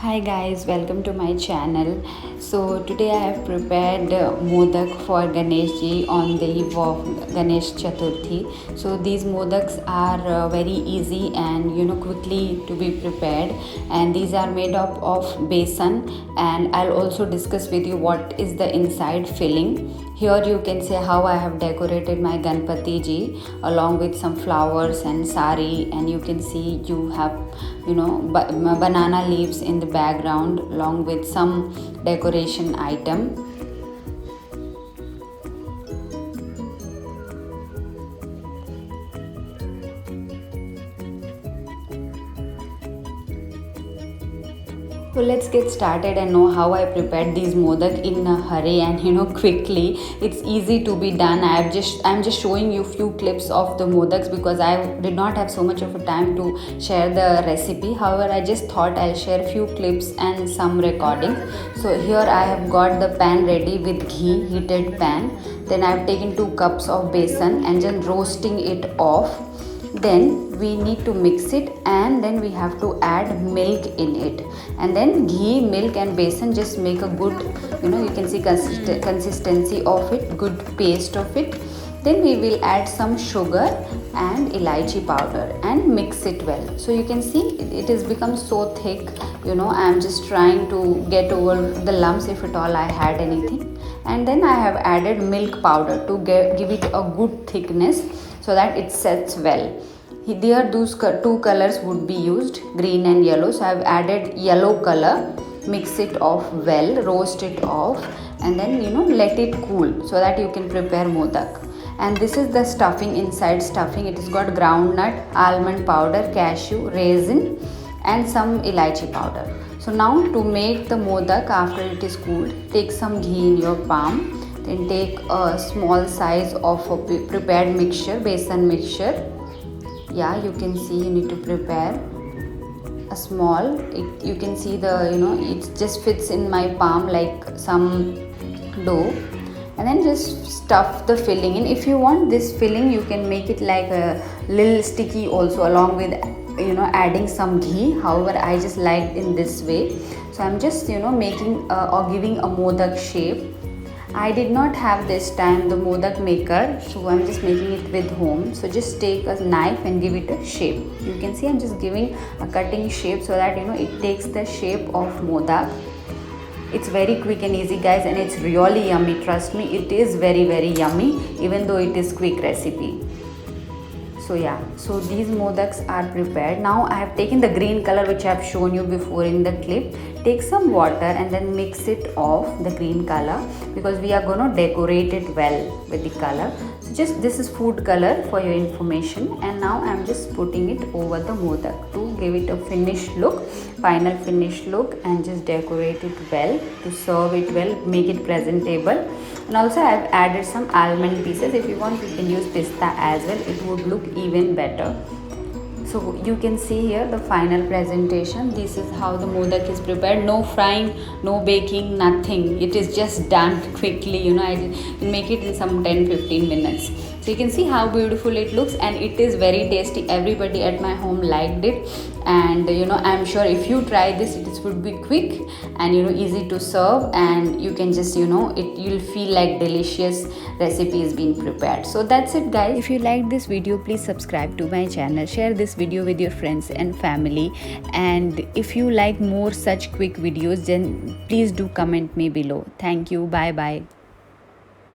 Hi guys, welcome to my channel. So today I have prepared modak for Ganesh ji on the eve of Ganesh Chaturthi. So these modaks are very easy and quickly to be prepared, and these are made up of besan, and I'll also discuss with you what is the inside filling. Here you can see how I have decorated my Ganpati ji along with some flowers and sari, and you can see you have banana leaves in the background along with some decoration item. So let's get started and know how I prepared these modak in a hurry and quickly. It's easy to be done. I'm just showing you few clips of the modaks because I did not have so much of a time to share the recipe. However, I just thought I'll share few clips and some recordings. So here I have got the pan ready with ghee, heated pan. Then I've taken 2 cups of besan and just roasting it off. Then we need to mix it, and then we have to add milk in it, and then ghee, milk and besan just make a good you can see consistency of it, good paste of it. Then we will add some sugar and elaichi powder and mix it well. So you can see it has become so thick. I am just trying to get over the lumps if at all I had anything. And then I have added milk powder to give it a good thickness so that it sets well. Here those 2 colors would be used, green and yellow. So I have added yellow color, mix it off well, roast it off, and then let it cool so that you can prepare modak. And this is the stuffing, inside stuffing. It has got groundnut, almond powder, cashew, raisin and some elaichi powder. So now to make the modak after it is cooled, take some ghee in your palm. Then take a small size of a prepared mixture, besan mixture. Yeah, you can see you need to prepare a small. You can see it just fits in my palm like some dough. And then just stuff the filling in. If you want this filling, you can make it like a little sticky also, along with adding some ghee. However, I just liked in this way. So I'm just making or giving a modak shape. I did not have this time the modak maker, so I'm just making it with home. So just take a knife and give it a shape. You can see I'm just giving a cutting shape so that it takes the shape of modak. It's very quick and easy guys, and it's really yummy. Trust me, it is very yummy even though it is quick recipe. So yeah, so these modaks are prepared. Now I have taken the green color which I have shown you before in the clip. Take some water and then mix it off, the green color, because we are going to decorate it well with the color. So just this is food color for your information, and now I am just putting it over the modak to give it a finished look, final finished look, and just decorate it well to serve it well, make it presentable. And also I have added some almond pieces. If you want, you can use pista as well. It would look even better. So you can see here the final presentation. This is how the modak is prepared. No frying, no baking, nothing. It is just done quickly. I can make it in some 10-15 minutes. So you can see how beautiful it looks, and it is very tasty. Everybody at my home liked it, and I'm sure if you try this, it would be quick and easy to serve, and you can just you'll feel like delicious recipe is being prepared. So that's it guys. If you liked this video, please subscribe to my channel, share this video with your friends and family, and if you like more such quick videos, then please do comment me below. Thank you. Bye bye.